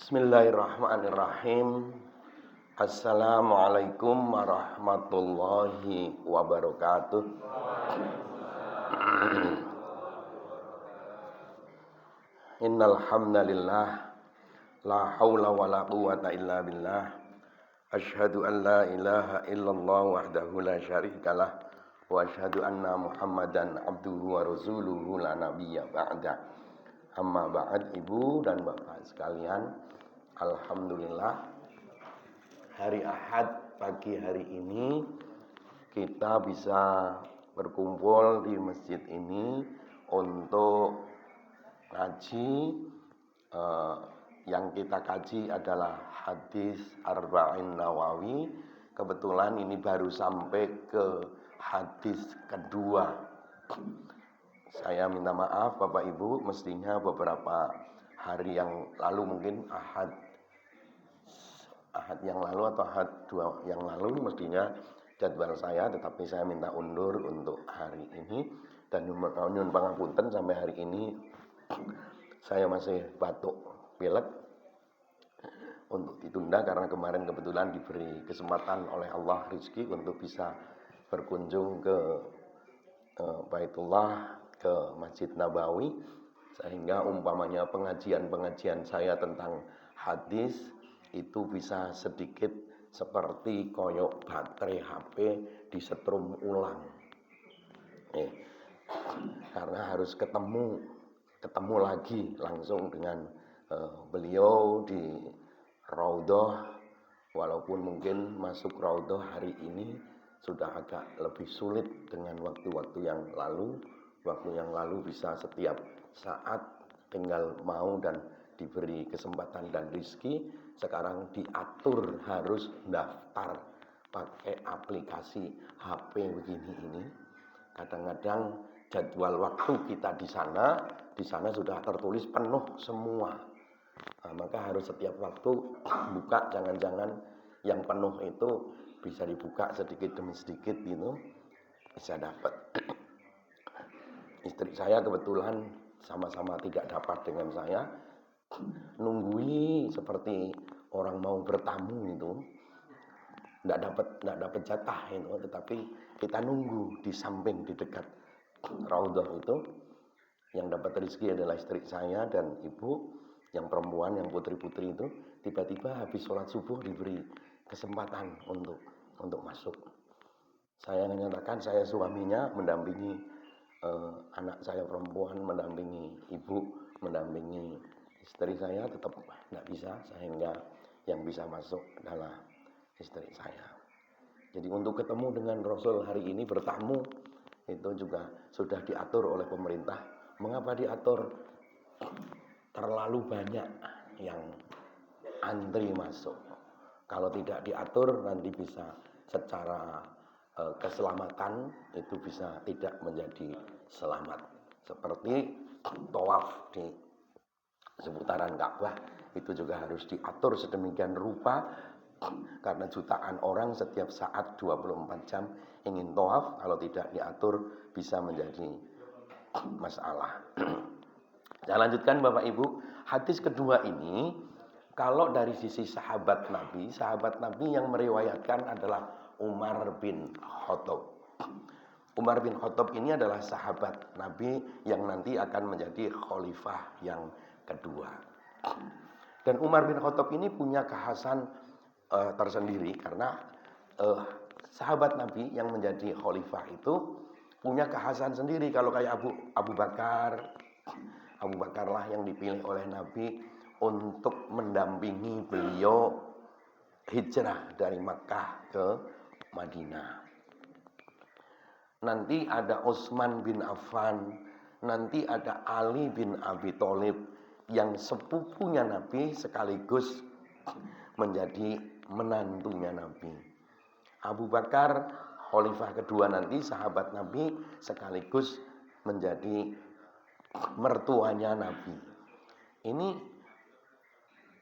Bismillahirrahmanirrahim. Assalamualaikum warahmatullahi wabarakatuh. Innal hamdalillah la haula wala quwwata illa billah. Asyhadu an la ilaha illallah wahdahu la syarikalah wa asyhadu anna Muhammadan abduhu wa rasuluhu la nabiyya ba'da. Amma ba'd, Ibu dan Bapak sekalian, alhamdulillah hari Ahad pagi hari ini kita bisa berkumpul di masjid ini untuk ngaji. Yang kita kaji adalah hadis Arba'in Nawawi. Kebetulan ini baru sampai ke hadis kedua. Saya minta maaf Bapak Ibu, mestinya beberapa hari yang lalu, mungkin Ahad yang lalu atau Ahad dua yang lalu mestinya jadwal saya, tetapi saya minta undur untuk hari ini. Dan nyun pangapunten, sampai hari ini saya masih batuk pilek untuk ditunda karena kemarin kebetulan diberi kesempatan oleh Allah rezeki untuk bisa berkunjung ke Baitullah, ke Masjid Nabawi, sehingga umpamanya pengajian saya tentang hadis itu bisa sedikit seperti koyok baterai HP disetrum ulang. Karena harus ketemu lagi langsung dengan beliau di Raudhah, walaupun mungkin masuk Raudhah hari ini sudah agak lebih sulit dengan waktu-waktu yang lalu. Waktu yang lalu bisa setiap saat tinggal mau dan diberi kesempatan dan rezeki. Sekarang diatur harus daftar pakai aplikasi HP begini ini. Kadang-kadang jadwal waktu kita di sana sudah tertulis penuh semua. Maka harus setiap waktu buka, jangan-jangan yang penuh itu bisa dibuka sedikit demi sedikit gitu, bisa dapat. Istri saya kebetulan sama-sama tidak dapat dengan saya, nunggui seperti orang mau bertamu itu, nggak dapat jatah itu, tetapi kita nunggu di samping, di dekat Raudhah itu. Yang dapat rezeki adalah istri saya dan ibu yang perempuan, yang putri-putri itu. Tiba-tiba habis sholat subuh diberi kesempatan untuk masuk. Saya menyatakan saya suaminya, mendampingi anak saya perempuan, mendampingi ibu, mendampingi istri saya, tetap tidak bisa, sehingga yang bisa masuk adalah istri saya. Jadi untuk ketemu dengan Rasul hari ini, bertamu, itu juga sudah diatur oleh pemerintah. Mengapa diatur? Terlalu banyak yang antri masuk. Kalau tidak diatur, nanti bisa secara keselamatan itu bisa tidak menjadi selamat. Seperti tawaf di seputaran Ka'bah itu juga harus diatur sedemikian rupa, karena jutaan orang setiap saat 24 jam ingin tawaf. Kalau tidak diatur bisa menjadi masalah. Saya lanjutkan Bapak Ibu. Hadis kedua ini, kalau dari sisi sahabat Nabi yang meriwayatkan adalah Umar bin Khattab. Umar bin Khattab ini adalah sahabat Nabi yang nanti akan menjadi khalifah yang kedua. Dan Umar bin Khattab ini punya kekhasan tersendiri, karena sahabat Nabi yang menjadi khalifah itu punya kekhasan sendiri. Kalau kayak Abu Bakar lah yang dipilih oleh Nabi untuk mendampingi beliau hijrah dari Makkah ke Madinah. Nanti ada Utsman bin Affan, nanti ada Ali bin Abi Thalib yang sepupunya Nabi sekaligus menjadi menantunya Nabi. Abu Bakar khalifah kedua nanti, sahabat Nabi sekaligus menjadi mertuanya Nabi. Ini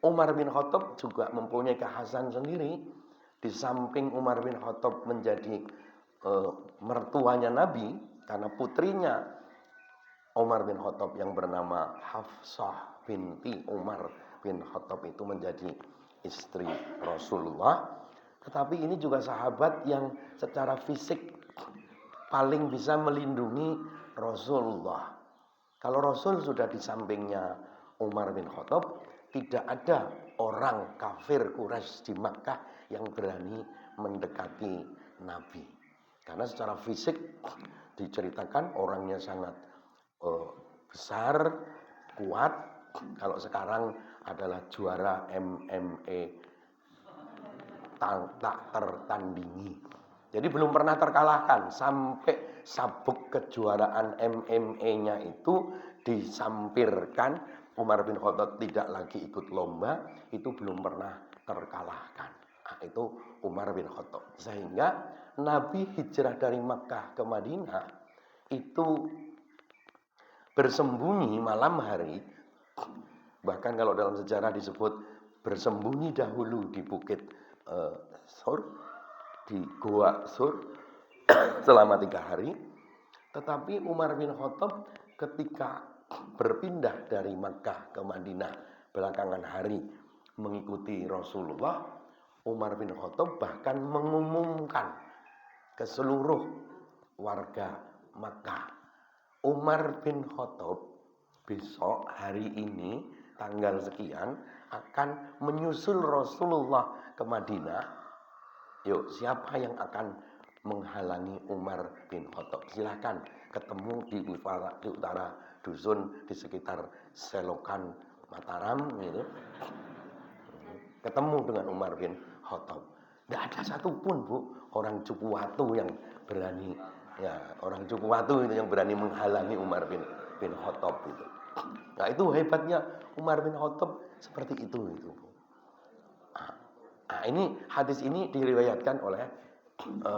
Umar bin Khattab juga mempunyai kekhasan sendiri. Di samping Umar bin Khattab menjadi mertuanya Nabi, karena putrinya Umar bin Khattab yang bernama Hafsah binti Umar bin Khattab itu menjadi istri Rasulullah. Tetapi ini juga sahabat yang secara fisik paling bisa melindungi Rasulullah. Kalau Rasul sudah di sampingnya Umar bin Khattab, tidak ada orang kafir Quraisy di Makkah yang berani mendekati Nabi. Karena secara fisik diceritakan orangnya sangat besar, kuat. Kalau sekarang adalah juara MMA tak tertandingi. Jadi belum pernah terkalahkan sampai sabuk kejuaraan MMA-nya itu disampirkan. Umar bin Khattab tidak lagi ikut lomba, itu belum pernah terkalahkan. Nah, itu Umar bin Khattab. Sehingga Nabi hijrah dari Makkah ke Madinah itu bersembunyi malam hari. Bahkan kalau dalam sejarah disebut bersembunyi dahulu di bukit Sur, di Goa Sur selama 3 hari. Tetapi Umar bin Khattab ketika berpindah dari Makkah ke Madinah belakangan hari mengikuti Rasulullah, Umar bin Khattab bahkan mengumumkan ke seluruh warga Makkah, Umar bin Khattab besok hari ini tanggal sekian akan menyusul Rasulullah ke Madinah. Yuk, siapa yang akan menghalangi Umar bin Khattab? Silakan ketemu di utara dusun di sekitar Selokan Mataram gitu. Ketemu dengan Umar bin Khattab. Tidak ada satupun, Bu, orang Cukuwatu yang berani, ya, orang Cukuwatu itu yang berani menghalangi Umar bin Khattab itu. Nah, itu hebatnya Umar bin Khattab seperti itu Bu. Nah, ini hadis ini diriwayatkan oleh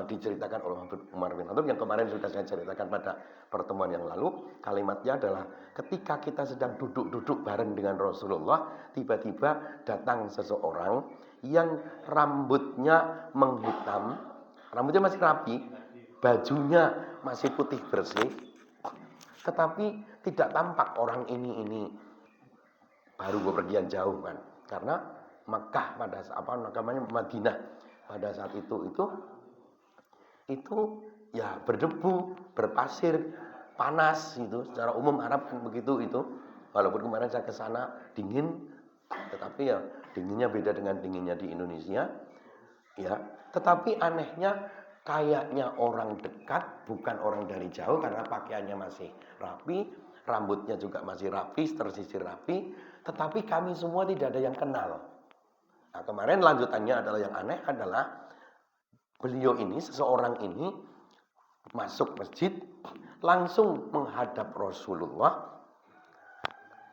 diceritakan oleh Umar bin Khattab yang kemarin sudah saya ceritakan pada pertemuan yang lalu. Kalimatnya adalah ketika kita sedang duduk-duduk bareng dengan Rasulullah, tiba-tiba datang seseorang yang rambutnya menghitam, rambutnya masih rapi, bajunya masih putih bersih, tetapi tidak tampak orang ini baru bepergian jauh kan, karena Makkah pada Madinah pada saat itu ya berdebu, berpasir, panas gitu. Secara umum Arab kan begitu itu. Walaupun kemarin saya ke sana dingin, tetapi ya dinginnya beda dengan dinginnya di Indonesia. Ya, tetapi anehnya kayaknya orang dekat, bukan orang dari jauh karena pakaiannya masih rapi, rambutnya juga masih rapi, tersisir rapi, tetapi kami semua tidak ada yang kenal. Nah, kemarin lanjutannya adalah yang aneh adalah beliau ini, seseorang ini masuk masjid, langsung menghadap Rasulullah,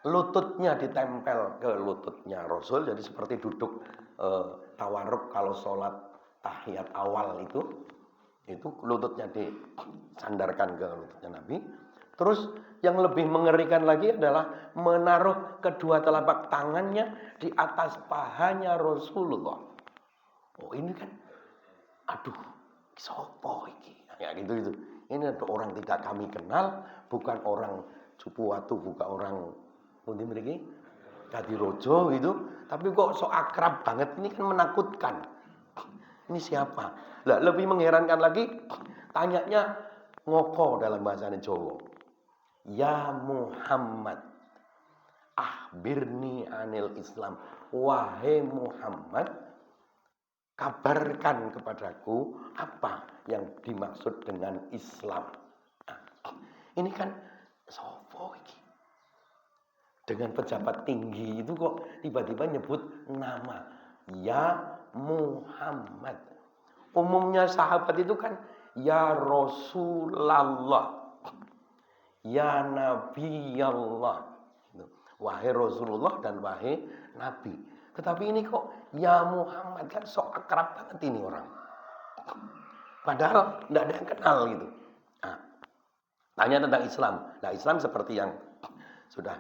lututnya ditempel ke lututnya Rasul, jadi seperti duduk tawarruk kalau sholat tahiyat awal itu lututnya disandarkan ke lututnya Nabi. Terus yang lebih mengerikan lagi adalah menaruh kedua telapak tangannya di atas pahanya Rasulullah. Oh, ini kan, aduh, sopo iki, ya gitu. Ini ada orang tidak kami kenal, bukan orang Cupuwatu, bukan orang pundi mriki Kadirojo gitu, tapi kok so akrab banget, ini kan menakutkan. Ini siapa? Lah, lebih mengherankan lagi, tanyanya ngoko dalam bahasa Jawa. Ya Muhammad, akhbirni anil Islam. Wahai Muhammad, kabarkan kepadaku apa yang dimaksud dengan Islam. Nah, ini kan sopo iki? Dengan pejabat tinggi itu kok tiba-tiba nyebut nama ya Muhammad. Umumnya sahabat itu kan ya Rasulullah, ya Nabi Allah, wahai Rasulullah dan wahai Nabi. Tetapi ini kok ya Muhammad, kan sok akrab banget ini orang. Padahal tidak ada yang kenal gitu. Nah, tanya tentang Islam. Nah, Islam seperti yang sudah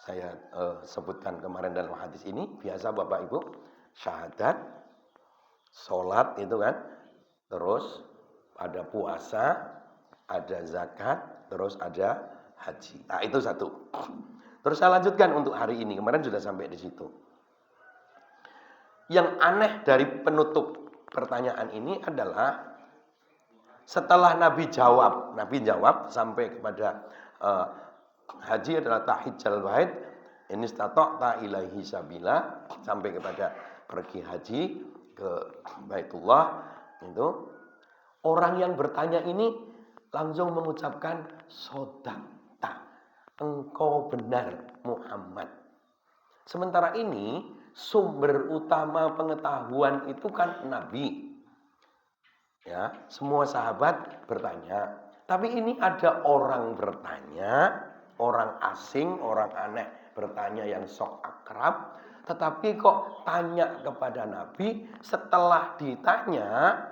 saya sebutkan kemarin dalam hadis ini, biasa Bapak Ibu, syahadat, sholat itu kan, terus ada puasa, ada zakat, terus ada haji. Nah, itu satu. Terus saya lanjutkan untuk hari ini. Kemarin sudah sampai di situ. Yang aneh dari penutup pertanyaan ini adalah setelah Nabi jawab sampai kepada haji adalah tahijjal bait, ini stata'ta ilaihi sabila, sampai kepada pergi haji ke Baitullah itu. Orang yang bertanya ini langsung mengucapkan sodakta, engkau benar Muhammad. Sementara ini sumber utama pengetahuan itu kan Nabi. Ya, semua sahabat bertanya. Tapi ini ada orang bertanya, orang asing, orang aneh bertanya yang sok akrab. Tetapi kok tanya kepada Nabi setelah ditanya,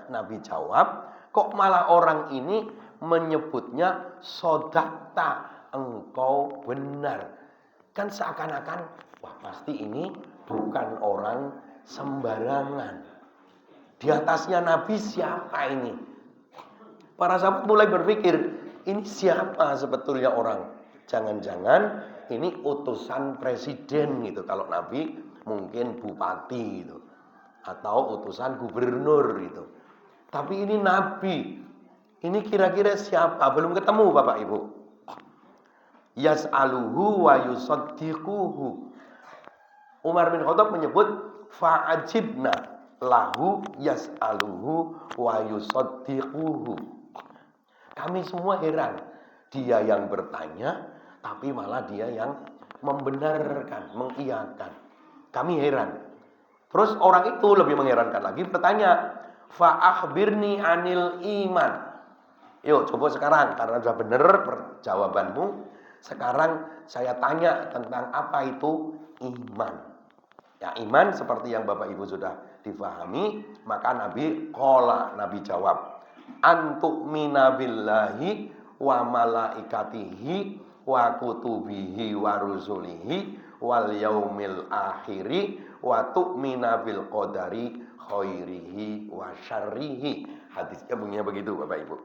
Nabi jawab, kok malah orang ini menyebutnya sodakta, engkau benar. Kan seakan-akan, wah pasti ini bukan orang sembarangan. Di atasnya Nabi siapa ini? Para sahabat mulai berpikir, ini siapa sebetulnya orang? Jangan-jangan ini utusan presiden gitu. Kalau Nabi mungkin bupati gitu. Atau utusan gubernur gitu. Tapi ini Nabi. Ini kira-kira siapa? Belum ketemu Bapak Ibu. Yas'aluhu wa yusaddiquhu. Umar bin Khattab menyebut fa'ajibna lahu yas'aluhu wa yusaddiquhu. Kami semua heran. Dia yang bertanya, tapi malah dia yang membenarkan, mengiyakan. Kami heran. Terus orang itu lebih mengherankan lagi bertanya, fa'akhbirni anil iman. Yuk coba sekarang, karena sudah benar jawabanmu. Sekarang saya tanya tentang apa itu iman. Ya iman seperti yang Bapak Ibu sudah difahami. Maka Nabi jawab, antu'mina billahi wa malaikatihi wa kutubihi wa rusulihi wal yaumil akhiri wa tu'mina bil qadari khairihi wa syarrihi. Hadisnya bunyinya begitu Bapak Ibu.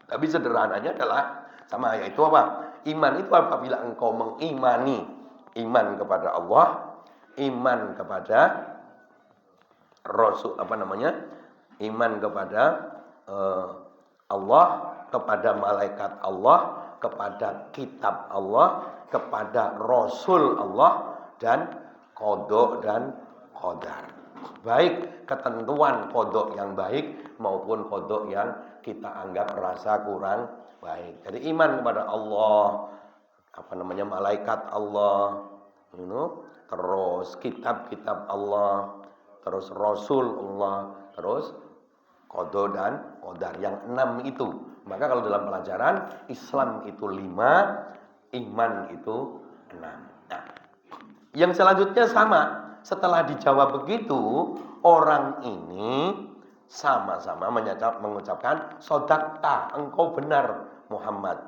Tapi sederhananya adalah sama, yaitu apa? Iman itu apabila engkau mengimani iman kepada Allah, iman kepada Rasul, iman kepada Allah, kepada malaikat Allah, kepada kitab Allah, kepada Rasul Allah, dan qada dan qadar. Baik ketentuan qada yang baik maupun qada yang kita anggap merasa kurang baik. Jadi iman kepada Allah, malaikat Allah, terus kitab-kitab Allah, terus Rasul Allah, terus qada dan qadar, yang 6 itu. Maka kalau dalam pelajaran Islam itu 5, iman itu 6. Nah, yang selanjutnya sama. Setelah dijawab begitu, orang ini sama-sama mengucapkan sodakta, engkau benar Muhammad.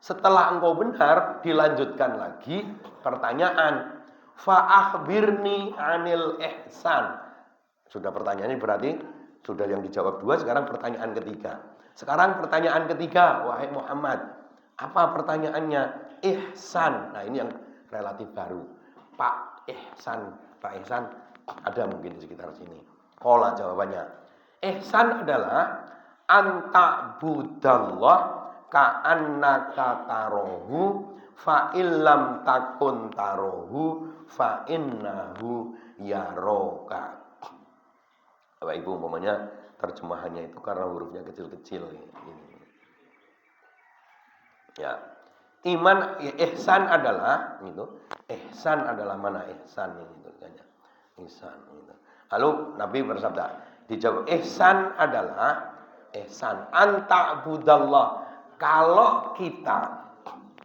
Setelah engkau benar, dilanjutkan lagi pertanyaan, fa'akhbirni anil ihsan. Sudah pertanyaannya berarti sudah yang dijawab 2, sekarang pertanyaan ketiga. Sekarang pertanyaan ketiga, wahai Muhammad, apa pertanyaannya? Ihsan. Nah ini yang relatif baru. Pak Ihsan ada mungkin di sekitar sini. Qala jawabannya. Ihsan adalah anta'budallah ka'annaka tarohu fa illam takun tarohu fa innahu yaroka. Bapak Ibu umpamanya terjemahannya itu karena hurufnya kecil-kecil ini. Ya. Iman ihsan adalah ihsan adalah mana ihsan itu katanya. Ihsan itu. Lalu Nabi bersabda, dijawab ihsan adalah ihsan anta'budallah. Kalau kita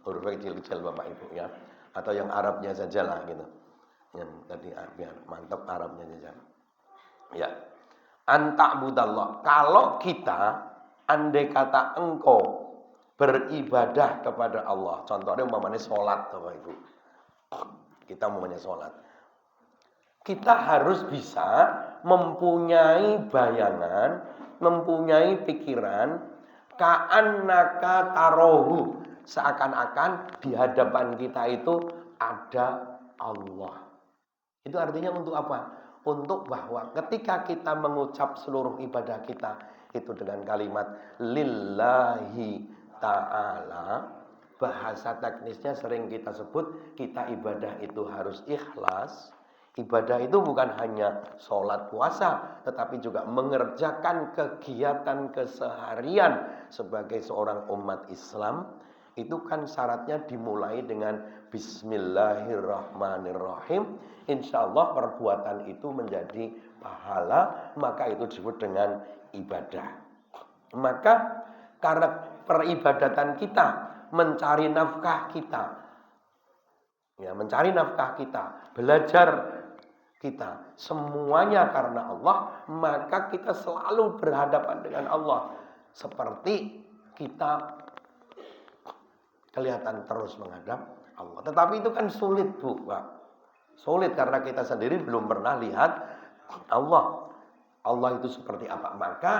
huruf kecil-kecil Bapak Ibu ya, atau yang Arabnya sajalah gitu. Yang tadi biar mantap Arabnya saja. Ya. Anta'budallah. Kalau kita andai kata engkau beribadah kepada Allah. Contohnya umpamanya sholat Bapak Ibu. Kita umpamanya sholat. Kita harus bisa mempunyai bayangan, mempunyai pikiran ka'annaka tarohu, seakan-akan di hadapan kita itu ada Allah. Itu artinya untuk apa? Untuk bahwa ketika kita mengucap seluruh ibadah kita itu dengan kalimat lillahi ta'ala, bahasa teknisnya sering kita sebut, kita ibadah itu harus ikhlas. Ibadah itu bukan hanya sholat puasa, tetapi juga mengerjakan kegiatan keseharian sebagai seorang umat Islam. Itu kan syaratnya dimulai dengan Bismillahirrahmanirrahim. Insya Allah perbuatan itu menjadi pahala, maka itu disebut dengan ibadah. Maka karena peribadatan kita, mencari nafkah kita, belajar kita, semuanya karena Allah, maka kita selalu berhadapan dengan Allah. Seperti kita kelihatan terus menghadap Allah. Tetapi itu kan sulit, Bu, Pak. Sulit karena kita sendiri belum pernah lihat Allah. Allah itu seperti apa? Maka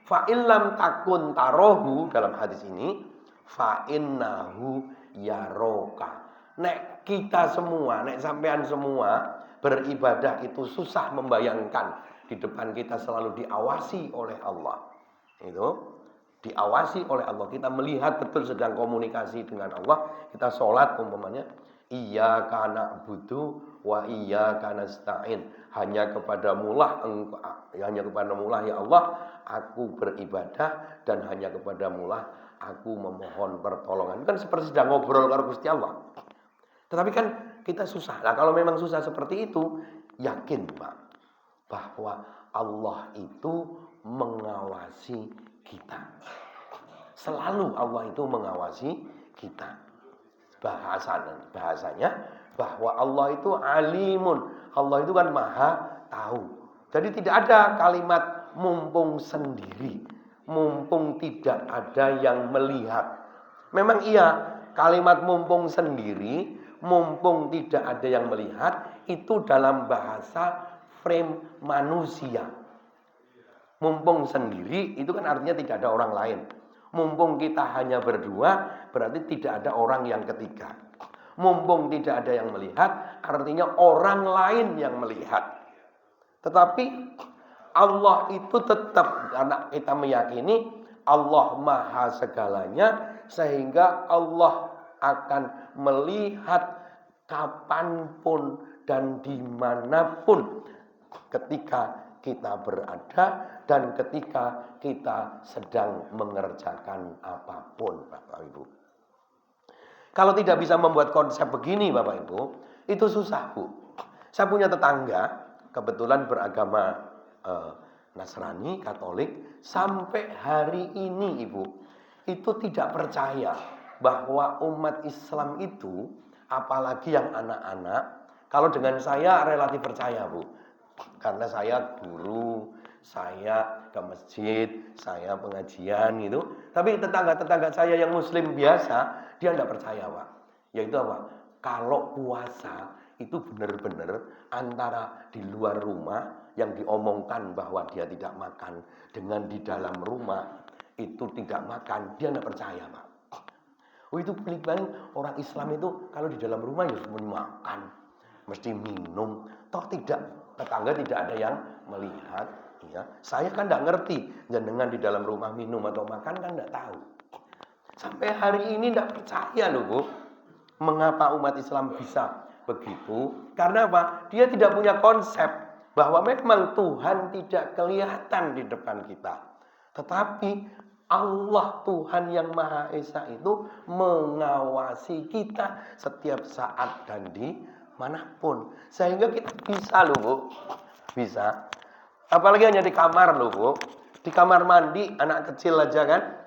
fa'illam takun tarohu dalam hadis ini, fa'innahu yaroka. Nek kita semua, nek sampean semua beribadah itu susah membayangkan di depan kita selalu diawasi oleh Allah. Itu diawasi oleh Allah. Kita melihat betul sedang komunikasi dengan Allah. Kita sholat umpamanya, iyyaka na'budu wa iyyaka nasta'in. Hanya kepadamulah ya Allah aku beribadah, dan hanya kepadamulah aku memohon pertolongan. Kan seperti sedang ngobrol dengan Gusti Allah. Tetapi kan kita susah. Nah, kalau memang susah seperti itu, yakin, Pak, bahwa Allah itu mengawasi kita. Selalu Allah itu mengawasi kita. Bahasanya bahwa Allah itu alimun. Allah itu kan maha tahu. Jadi tidak ada kalimat mumpung sendiri, mumpung tidak ada yang melihat. Memang iya, kalimat mumpung sendiri, mumpung tidak ada yang melihat, itu dalam bahasa frame manusia. Mumpung sendiri itu kan artinya tidak ada orang lain. Mumpung kita hanya berdua, berarti tidak ada orang yang ketiga. Mumpung tidak ada yang melihat, artinya orang lain yang melihat. Tetapi Allah itu tetap, karena kita meyakini Allah maha segalanya, sehingga Allah akan melihat kapanpun dan dimanapun ketika kita berada dan ketika kita sedang mengerjakan apapun, Bapak Ibu. Kalau tidak bisa membuat konsep begini, Bapak Ibu, itu susah, Bu. Saya punya tetangga, kebetulan beragama Nasrani, Katolik, sampai hari ini, Ibu, itu tidak percaya bahwa umat Islam itu, apalagi yang anak-anak, kalau dengan saya relatif percaya, Bu. Karena saya guru, saya ke masjid, saya pengajian gitu. Tapi tetangga-tetangga saya yang muslim biasa, dia tidak percaya, Pak. Yaitu apa? Kalau puasa itu benar-benar antara di luar rumah yang diomongkan bahwa dia tidak makan, dengan di dalam rumah itu tidak makan, dia tidak percaya, Pak. Oh, itu paling orang Islam itu kalau di dalam rumah ya mesti makan, mesti minum. Toh tidak, tetangga tidak ada yang melihat. Ya, saya kan tidak ngerti, jenengan di dalam rumah minum atau makan kan tidak tahu. Sampai hari ini tidak percaya loh, Bu. Mengapa umat Islam bisa begitu? Karena apa? Dia tidak punya konsep bahwa memang Tuhan tidak kelihatan di depan kita. Tetapi Allah Tuhan yang Maha Esa itu mengawasi kita setiap saat dan di manapun. Sehingga kita bisa loh, Bu. Bisa. Apalagi hanya di kamar loh, Bu. Di kamar mandi anak kecil aja kan.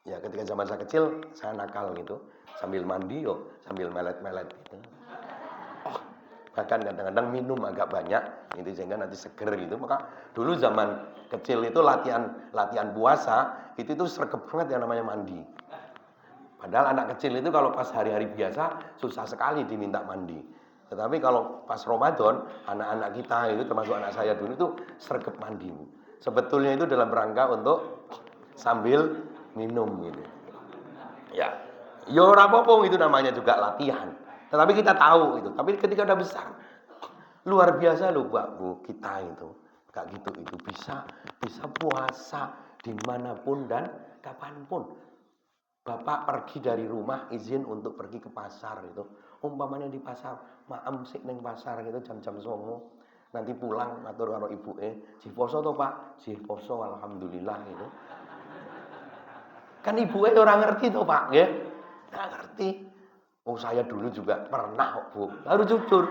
Ya ketika zaman saya kecil saya nakal gitu. Sambil mandi sambil melet-melet gitu. Bahkan kadang-kadang minum agak banyak gitu sehingga nanti seger gitu. Maka dulu zaman kecil itu latihan puasa itu sregep banget yang namanya mandi. Padahal anak kecil itu kalau pas hari-hari biasa susah sekali diminta mandi. Tetapi kalau pas Ramadan, anak-anak kita itu termasuk anak saya dulu itu sregep mandi. Sebetulnya itu dalam rangka untuk sambil minum gitu. Ya, Ya ora apa-apa, itu namanya juga latihan. Tetapi kita tahu itu. Tapi ketika udah besar, luar biasa loh Pak Bu, kita itu. Kayak gitu itu bisa puasa dimanapun dan kapanpun. Bapak pergi dari rumah izin untuk pergi ke pasar itu. Umpamanya di pasar, maem sik ning pasar gitu jam-jam 09.00. Nanti pulang matur karo ibuke, "Jih poso to, Pak?" "Jih poso, alhamdulillah." Gitu. Kan ibuke ora ngerti to, Pak, nggih. Nggak ngerti. Oh, saya dulu juga pernah kok, Bu. Harus jujur.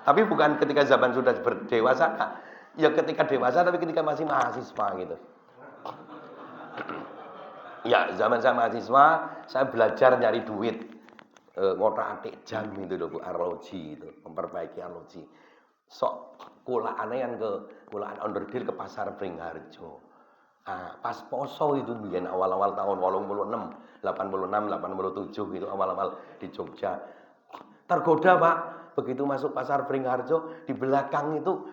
Tapi bukan ketika zaman sudah berdewasa, nah. Ya ketika dewasa tapi ketika masih mahasiswa gitu. Ya, zaman saya mahasiswa, saya belajar nyari duit. Ngotak-atik jam itu loh Bu, arloji itu, memperbaiki arloji. Sok kulaane yang ke kulaan onderdil ke pasar Bringharjo. Ah, pas poso itu biyen awal-awal tahun 86, 86, 87 itu awal-awal di Jogja. Tergoda Pak, begitu masuk pasar Bringharjo, di belakang itu,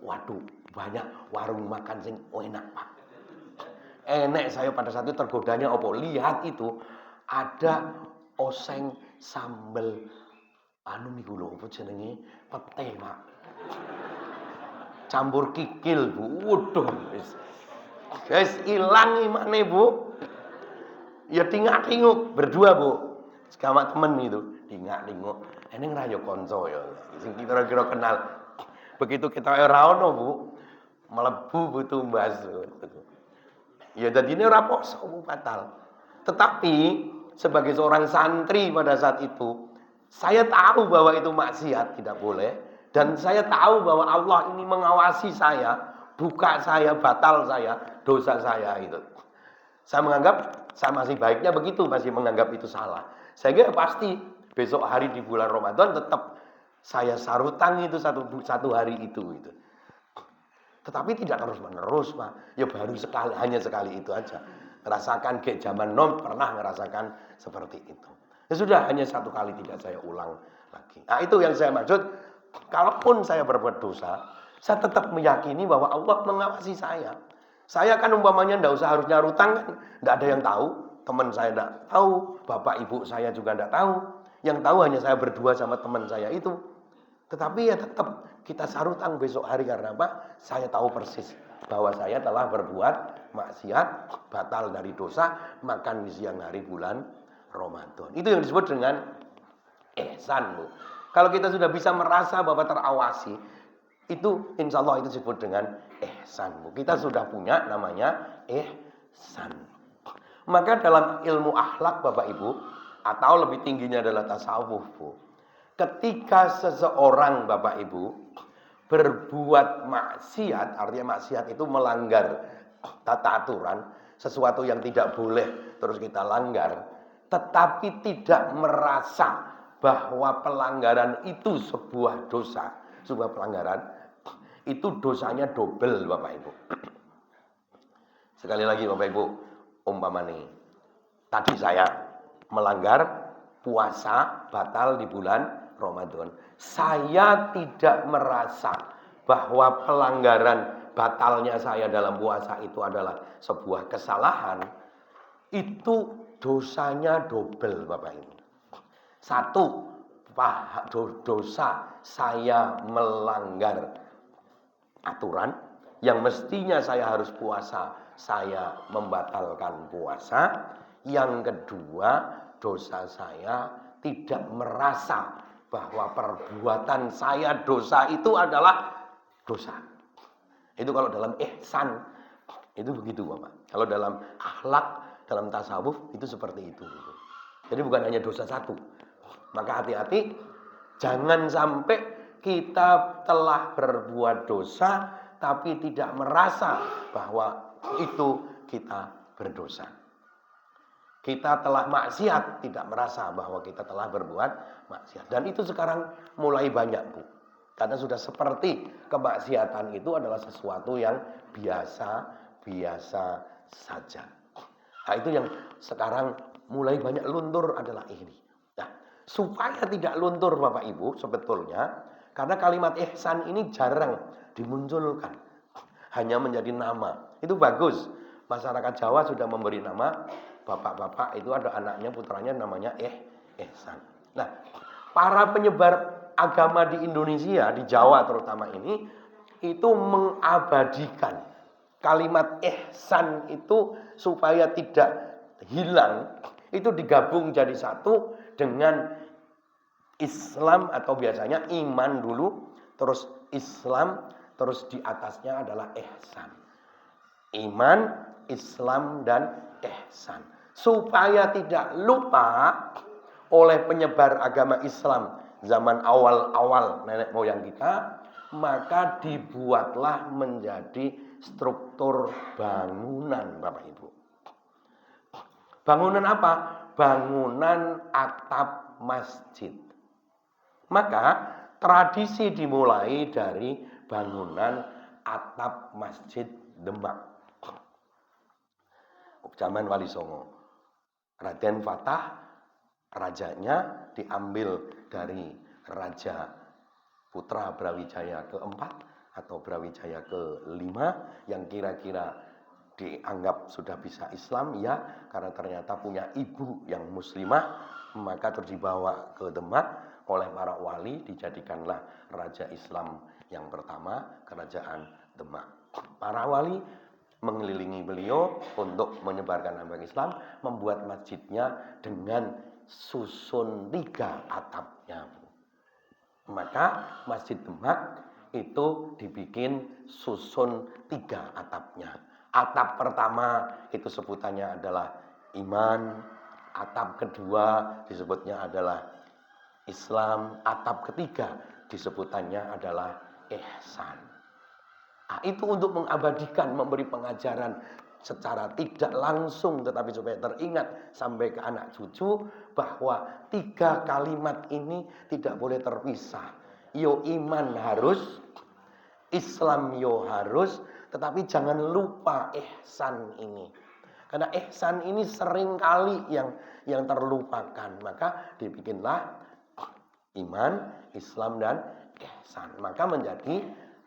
waduh, banyak warung makan sing enak Pak. Enek saya pada saat itu tergodanya opo. Lihat itu, ada oseng sambel anu niku lho apa jenenge? Pete, Pak. Campur kikil, Bu. Waduh, wis ilang imane, Bu. Ya tingak-tinguk berdua, Bu. Sama temen itu, tingak-tinguk. Eneng ra ya kanca ya. Sing kira-kira kenal. Begitu kita ora ono, Bu. Mlebu butuh mbas. Ya jadi ini ora poso batal. Tetapi sebagai seorang santri pada saat itu, saya tahu bahwa itu maksiat, tidak boleh. Dan saya tahu bahwa Allah ini mengawasi saya, buka saya, batal saya, dosa saya itu. Saya menganggap, saya masih baiknya begitu, masih menganggap itu salah. Saya kira pasti besok hari di bulan Ramadan tetap saya sarutang itu satu hari itu. Tetapi tidak terus-menerus, Pak. Ya baru sekali, hanya sekali itu aja. Rasakan ke zaman pernah merasakan seperti itu. Ya sudah, hanya satu kali tidak saya ulang lagi. Nah itu yang saya maksud, kalaupun saya berbuat dosa, saya tetap meyakini bahwa Allah mengawasi saya. Saya kan umpamanya tidak usah harus nyarutang, kan tidak ada yang tahu. Teman saya tidak tahu, bapak ibu saya juga tidak tahu. Yang tahu hanya saya berdua sama teman saya itu. Tetapi ya tetap kita sarutang besok hari karena apa? Saya tahu persis bahwa saya telah berbuat maksiat, batal dari dosa, makan di siang hari bulan Ramadan. Itu yang disebut dengan ihsan, Bu. Kalau kita sudah bisa merasa bahwa terawasi, itu insya Allah itu disebut dengan ihsan, Bu. Kita sudah punya namanya ihsan. Maka dalam ilmu akhlak Bapak Ibu, atau lebih tingginya adalah tasawuf, Bu. Ketika seseorang Bapak Ibu berbuat maksiat, artinya maksiat itu melanggar tata aturan, sesuatu yang tidak boleh terus kita langgar, tetapi tidak merasa bahwa pelanggaran itu sebuah dosa, sebuah pelanggaran, itu dosanya double Bapak Ibu. Sekali lagi Bapak Ibu, umpama nih, tadi saya melanggar puasa batal di bulan Ramadan. Saya tidak merasa bahwa pelanggaran batalnya saya dalam puasa itu adalah sebuah kesalahan. Itu dosanya double Bapak Ibu. Satu, dosa saya melanggar aturan yang mestinya saya harus puasa, saya membatalkan puasa. Yang kedua, dosa saya tidak merasa bahwa perbuatan saya dosa itu adalah dosa. Itu kalau dalam ihsan itu begitu Bapak. Kalau dalam akhlak, dalam tasawuf itu seperti itu. Jadi bukan hanya dosa satu. Maka hati-hati, jangan sampai kita telah berbuat dosa tapi tidak merasa bahwa itu kita berdosa. Kita telah maksiat, tidak merasa bahwa kita telah berbuat maksiat. Dan itu sekarang mulai banyak, Bu. Karena sudah seperti kemaksiatan itu adalah sesuatu yang biasa saja. Nah, itu yang sekarang mulai banyak luntur adalah ini. Nah, supaya tidak luntur Bapak Ibu sebetulnya, karena kalimat ihsan ini jarang dimunculkan. Hanya menjadi nama. Itu bagus. Masyarakat Jawa sudah memberi nama bapak-bapak itu ada anaknya, putranya namanya Ihsan. Nah, para penyebar agama di Indonesia, di Jawa terutama ini, itu mengabadikan kalimat ihsan itu supaya tidak hilang. Itu digabung jadi satu dengan Islam, atau biasanya iman dulu, terus Islam, terus di atasnya adalah ihsan. Iman, Islam, dan ihsan. Supaya tidak lupa oleh penyebar agama Islam zaman awal-awal nenek moyang kita, maka dibuatlah menjadi struktur bangunan, Bapak Ibu. Bangunan apa? Bangunan atap masjid. Maka tradisi dimulai dari bangunan atap masjid Demak. Zaman Wali Songo. Raden Fatah, rajanya diambil dari Raja Putra Brawijaya keempat atau Brawijaya kelima, yang kira-kira dianggap sudah bisa Islam, ya, karena ternyata punya ibu yang muslimah, maka terus dibawa ke Demak oleh para wali, dijadikanlah Raja Islam yang pertama, Kerajaan Demak. Para wali mengelilingi beliau untuk menyebarkan agama Islam, membuat masjidnya dengan susun 3 atapnya. Maka Masjid Demak itu dibikin susun 3 atapnya. Atap pertama itu sebutannya adalah iman, atap kedua disebutnya adalah Islam, atap ketiga disebutannya adalah ihsan. Nah, itu untuk mengabadikan, memberi pengajaran secara tidak langsung, tetapi supaya teringat sampai ke anak cucu bahwa 3 kalimat ini tidak boleh terpisah. Yo iman harus, Islam yo harus, tetapi jangan lupa ihsan ini. Karena ihsan ini sering kali yang terlupakan. Maka dibikinlah iman, Islam, dan ihsan. Maka menjadi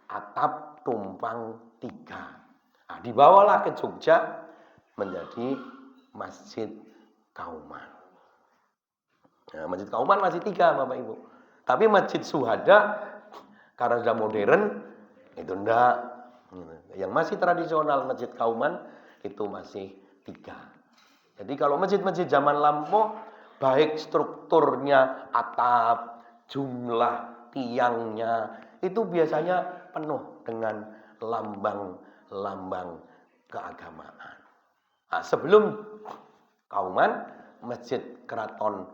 atap tumpang 3. Nah, dibawalah ke Jogja menjadi Masjid Kauman. Nah, Masjid Kauman masih 3, Bapak Ibu. Tapi Masjid Syuhada karena sudah modern itu enggak. Yang masih tradisional Masjid Kauman itu masih 3. Jadi kalau masjid-masjid zaman lampau, baik strukturnya, atap, jumlah tiangnya, itu biasanya penuh dengan lambang-lambang keagamaan. Nah, sebelum Kauman, Masjid Keraton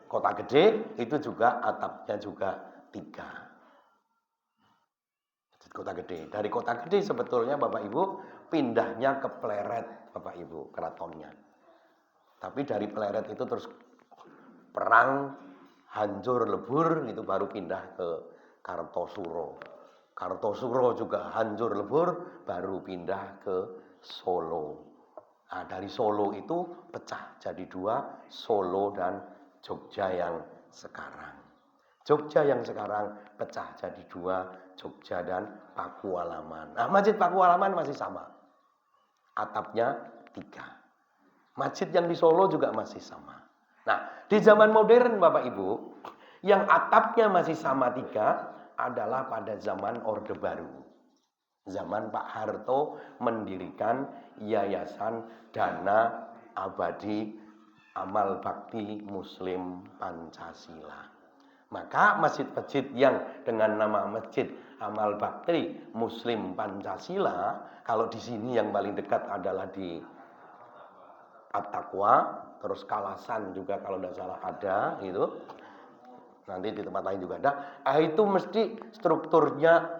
Kota Gede, itu juga atapnya juga 3. Masjid Kota Gede. Dari Kota Gede sebetulnya Bapak Ibu pindahnya ke Pleret, Bapak Ibu, keratonnya. Tapi dari Pleret itu terus perang, hancur lebur, itu baru pindah ke Kartosuro. Kartosuro juga hancur lebur, baru pindah ke Solo. Nah, dari Solo itu pecah jadi 2, Solo dan Jogja yang sekarang. Jogja yang sekarang pecah jadi 2, Jogja dan Pakualaman. Nah, Masjid Pakualaman masih sama. Atapnya 3. Masjid yang di Solo juga masih sama. Nah, di zaman modern Bapak Ibu, yang atapnya masih sama 3 adalah pada zaman Orde Baru. Zaman Pak Harto mendirikan Yayasan Dana Abadi Amal Bakti Muslim Pancasila. Maka masjid-masjid yang dengan nama Masjid Amal Bakti Muslim Pancasila, kalau di sini yang paling dekat adalah di At-Taqwa, terus Kalasan juga kalau tidak salah ada, gitu. Nanti di tempat lain juga ada. Itu mesti strukturnya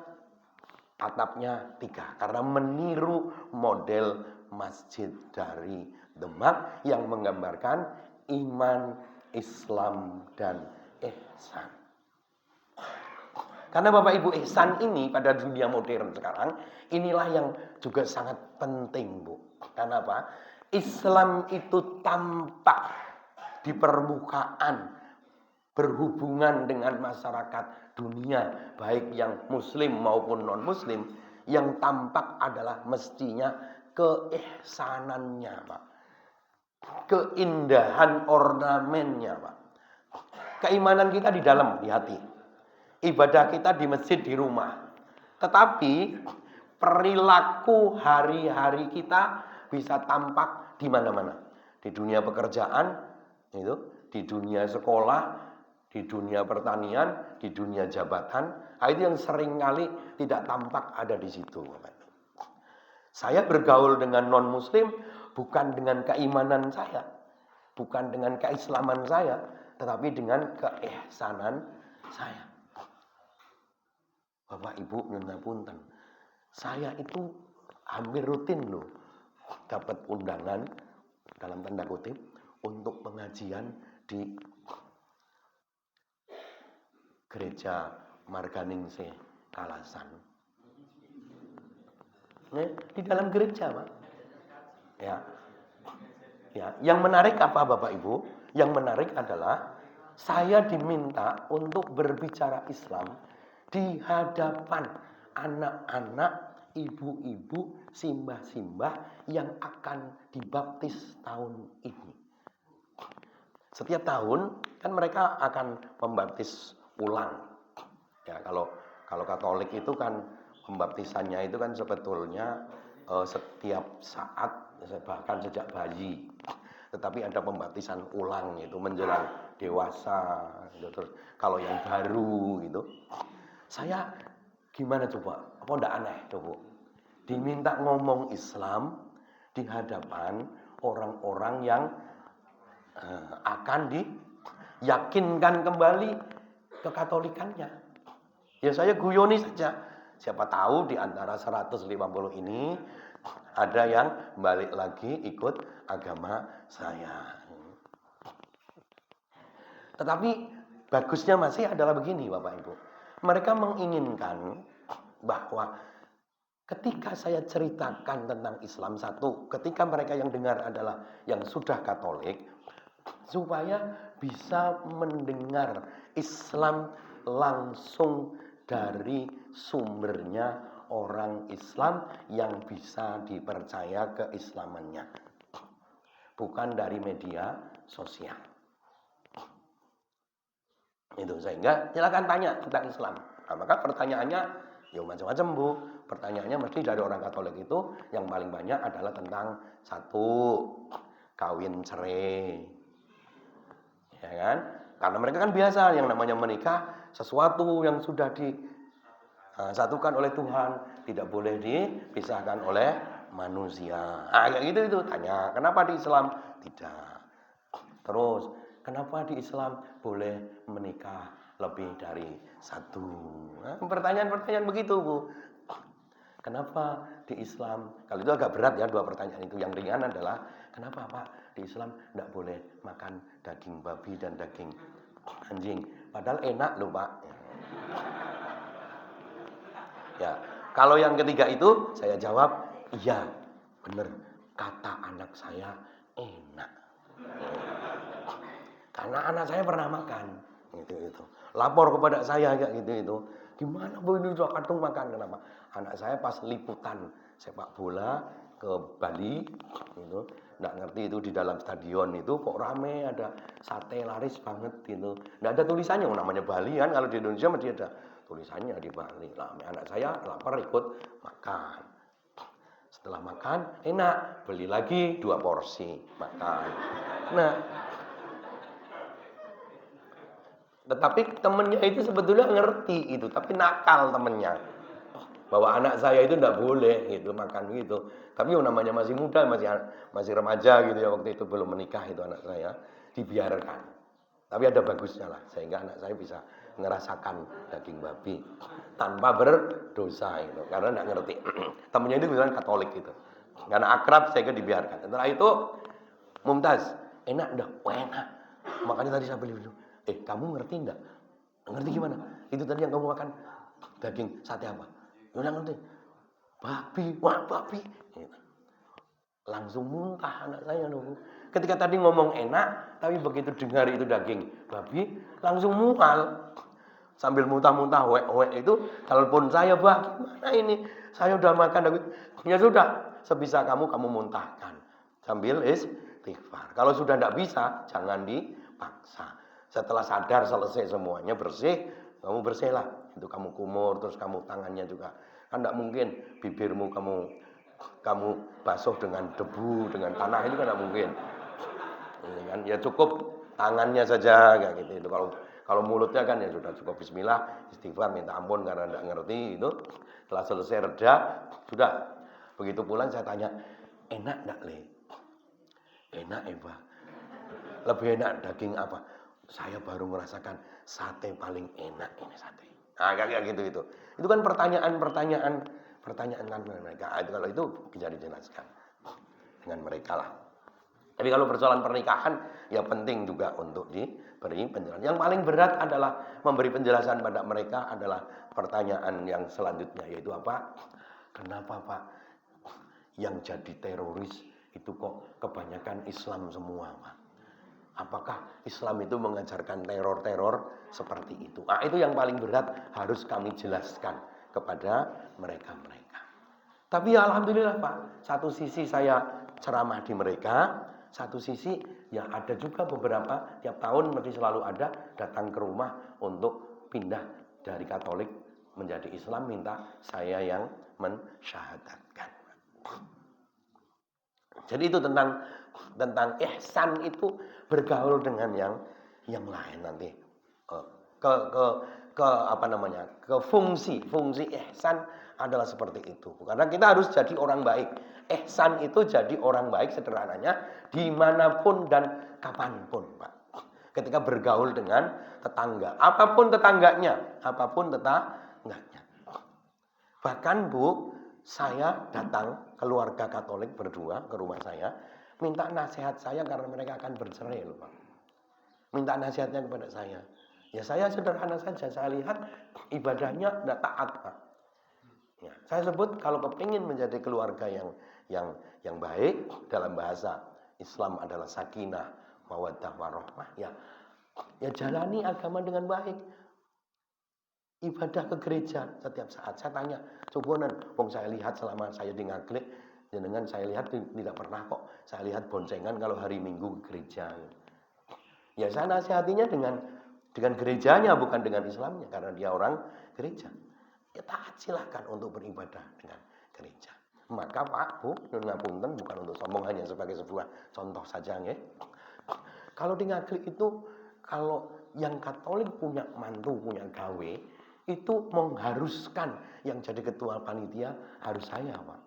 atapnya 3 karena meniru model masjid dari Demak yang menggambarkan iman, Islam, dan ihsan. Karena Bapak Ibu, ihsan ini pada dunia modern sekarang inilah yang juga sangat penting, Bu. Karena apa? Islam itu tampak di permukaan, berhubungan dengan masyarakat dunia, baik yang muslim maupun non-muslim, yang tampak adalah mestinya keihsanannya, Pak. keindahan ornamennya, Pak. Keimanan kita di dalam, di hati. Ibadah kita di masjid, di rumah. Tetapi perilaku hari-hari kita bisa tampak di mana-mana. Di dunia pekerjaan, di dunia sekolah, di dunia pertanian, di dunia jabatan. Itu yang seringkali tidak tampak ada di situ. Saya bergaul dengan non-muslim bukan dengan keimanan saya, bukan dengan keislaman saya, tetapi dengan keihsanan saya. Bapak Ibu nyuwun ngapunten. Saya itu hampir rutin loh dapat undangan dalam tanda kutip untuk pengajian di gereja Marganingsih Kalasan. Di dalam gereja, Pak. Ya. Yang menarik apa Bapak Ibu? Yang menarik adalah saya diminta untuk berbicara Islam di hadapan anak-anak, ibu-ibu, simbah-simbah yang akan dibaptis tahun ini. Setiap tahun kan mereka akan membaptis ulang. Ya, kalau Katolik itu kan pembaptisannya itu kan sebetulnya setiap saat, bahkan sejak bayi. Tetapi ada pembaptisan ulang itu menjelang dewasa. Gitu. Terus kalau yang baru gitu, saya gimana coba? Apa enggak aneh coba? Diminta ngomong Islam di hadapan orang-orang yang akan diyakinkan kembali kekatolikannya. Ya saya guyoni saja. Siapa tahu di antara 150 ini ada yang balik lagi ikut agama saya. Tetapi bagusnya masih adalah begini Bapak Ibu. Mereka menginginkan bahwa ketika saya ceritakan tentang Islam, satu, ketika mereka yang dengar adalah yang sudah Katolik, supaya bisa mendengar Islam langsung dari sumbernya orang Islam yang bisa dipercaya keislamannya. Bukan dari media sosial. Itu sehingga silakan tanya tentang Islam. Nah, maka pertanyaannya ya macam-macam Bu. Pertanyaannya mesti dari orang Katolik itu yang paling banyak adalah tentang satu, kawin cerai. Ya kan? Karena mereka kan biasa yang namanya menikah sesuatu yang sudah disatukan oleh Tuhan, tidak boleh dipisahkan oleh manusia. Kayak gitu itu tanya, kenapa di Islam tidak? Terus, kenapa di Islam boleh menikah lebih dari satu? Pertanyaan-pertanyaan begitu, Bu. Kenapa di Islam, kalau itu agak berat ya dua pertanyaan itu. Yang ringan adalah, kenapa Pak di Islam tidak boleh makan daging babi dan daging anjing? Padahal enak loh Pak. Ya, kalau yang ketiga itu saya jawab, iya benar, kata anak saya enak. Karena anak saya pernah makan, gitu. Lapor kepada saya kayak gitu. Gimana Bu ini udah kadung makan, kenapa? Anak saya pas liputan sepak bola ke Bali, gitu. Nggak ngerti itu di dalam stadion itu kok rame, ada sate laris banget gitu. Nggak ada tulisannya, namanya Bali kan, kalau di Indonesia masih ada tulisannya di Bali. Nah, anak saya lapar ikut makan. Setelah makan, enak, beli lagi 2 porsi, makan. Nah, tetapi temennya itu sebetulnya ngerti itu, tapi nakal temennya. Bahwa anak saya itu enggak boleh gitu makan gitu. Tapi namanya masih muda, masih remaja gitu ya, waktu itu belum menikah itu anak saya, dibiarkan. Tapi ada bagusnya lah, sehingga anak saya bisa ngerasakan daging babi tanpa berdosa itu, karena enggak ngerti. Temennya itu bilang Katolik gitu. Karena akrab sehingga dibiarkan. Setelah itu Mumtaz, enak enggak? Oh, enak. Makanya tadi saya beli dulu. Kamu ngerti enggak? Ngerti gimana? Itu tadi yang kamu makan daging sate apa? Udah ngerti. Babi, wah babi. Langsung muntah anak saya dulu. Ketika tadi ngomong enak, tapi begitu dengar itu daging babi, langsung mual. Sambil muntah-muntah, wek itu, telepon saya, Bah, gimana ini? Saya udah makan daging. Ya sudah, sebisa kamu muntahkan. Sambil istighfar. Kalau sudah tidak bisa, jangan dipaksa. Setelah sadar selesai semuanya bersih, kamu bersihlah. Itu kamu kumur, terus kamu tangannya juga. Kan tidak mungkin bibirmu kamu basuh dengan debu, dengan tanah, itu kan tidak mungkin. Ya cukup tangannya saja kayak gitu. Kalau mulutnya kan ya sudah cukup bismillah, istighfar, minta ampun karena tidak ngerti itu. Setelah selesai reda, sudah. Begitu pulang saya tanya, enak enggak, Le? Enak, Eva. Lebih enak daging apa? Saya baru merasakan sate paling enak ini sate. Nah, kayak gitu itu. Itu kan pertanyaan kan mereka. Kalau itu bisa dijelaskan dengan mereka lah. Tapi kalau persoalan pernikahan ya penting juga untuk diberi penjelasan. Yang paling berat adalah memberi penjelasan pada mereka adalah pertanyaan yang selanjutnya, yaitu apa? Kenapa Pak yang jadi teroris itu kok kebanyakan Islam semua Pak? Apakah Islam itu mengajarkan teror-teror seperti itu? Nah, itu yang paling berat harus kami jelaskan kepada mereka-mereka. Tapi ya alhamdulillah Pak, satu sisi saya ceramah di mereka, satu sisi ya ada juga beberapa tiap tahun mesti selalu ada datang ke rumah untuk pindah dari Katolik menjadi Islam, minta saya yang mensyahadatkan. Jadi itu tentang ihsan itu bergaul dengan yang lain nanti ke fungsi ihsan adalah seperti itu. Karena kita harus jadi orang baik. Ihsan itu jadi orang baik sederhananya dimanapun dan kapanpun, Pak. Ketika bergaul dengan tetangga, apapun tetangganya. Bahkan Bu, saya datang keluarga Katolik berdua ke rumah saya, minta nasihat saya karena mereka akan bercerai loh Pak. Minta nasihatnya kepada saya. Ya saya sederhana saja, saya lihat ibadahnya tidak taat Pak. Ya, saya sebut kalau kepingin menjadi keluarga yang baik, dalam bahasa Islam adalah sakinah, mawaddah, warahmah, ya jalani agama dengan baik. Ibadah ke gereja setiap saat. Saya tanya, Subonan, saya lihat selama saya di Ngaglik, jenengan saya lihat tidak pernah kok. Saya lihat boncengan kalau hari Minggu ke gereja. Ya saya nasihatinya dengan gerejanya, bukan dengan Islamnya, karena dia orang gereja. Ya taat silahkan untuk beribadah dengan gereja. Maka Pak, Bu, Nun Ngapunten bukan untuk sombong, hanya sebagai sebuah contoh saja. Ya. Kalau di Ngaglik itu, kalau yang Katolik punya mantu, punya gawe, itu mengharuskan yang jadi ketua panitia harus saya, Pak.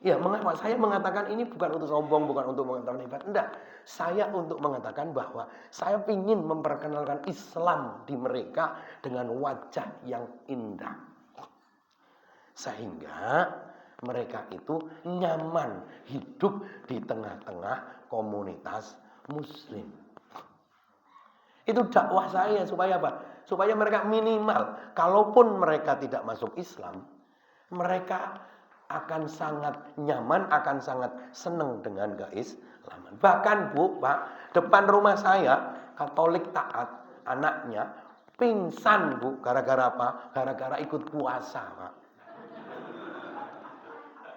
Ya, mengapa saya mengatakan ini bukan untuk sombong, bukan untuk mengatakan hebat. Enggak, saya untuk mengatakan bahwa saya ingin memperkenalkan Islam di mereka dengan wajah yang indah. Sehingga mereka itu nyaman hidup di tengah-tengah komunitas Muslim. Itu dakwah saya supaya apa? Supaya mereka minimal, kalaupun mereka tidak masuk Islam, mereka akan sangat nyaman, akan sangat senang dengan keislaman. Bahkan Bu, Pak, depan rumah saya, Katolik taat, anaknya pingsan Bu, gara-gara apa? Gara-gara ikut puasa Pak.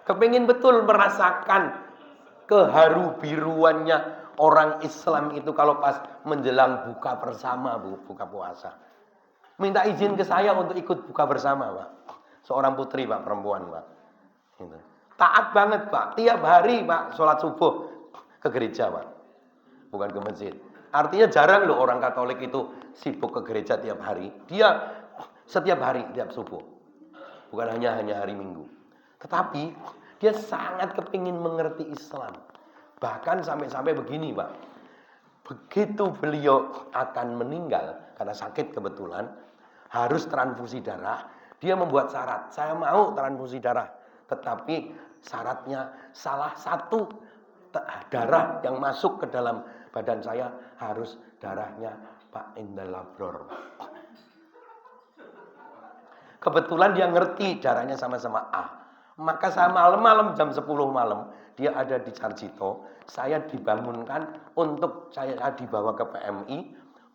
Kepingin betul merasakan keharu biruannya orang Islam itu kalau pas menjelang buka bersama Bu, buka puasa. Minta izin ke saya untuk ikut buka bersama Pak. Seorang putri Pak, perempuan Pak. Gitu. Taat banget Pak, tiap hari Pak sholat subuh ke gereja Pak, bukan ke masjid. Artinya jarang loh orang Katolik itu sibuk ke gereja tiap hari. Dia setiap hari tiap subuh, bukan hanya hari Minggu. Tetapi dia sangat kepingin mengerti Islam. Bahkan sampai begini Pak, begitu beliau akan meninggal karena sakit kebetulan, harus transfusi darah, dia membuat syarat, saya mau transfusi darah. Tetapi syaratnya salah satu darah yang masuk ke dalam badan saya harus darahnya Pak Indal Labror. Kebetulan dia ngerti darahnya sama-sama A. Maka saya malam-malam jam 10 malam, dia ada di Sarjito, saya dibangunkan untuk saya dibawa ke PMI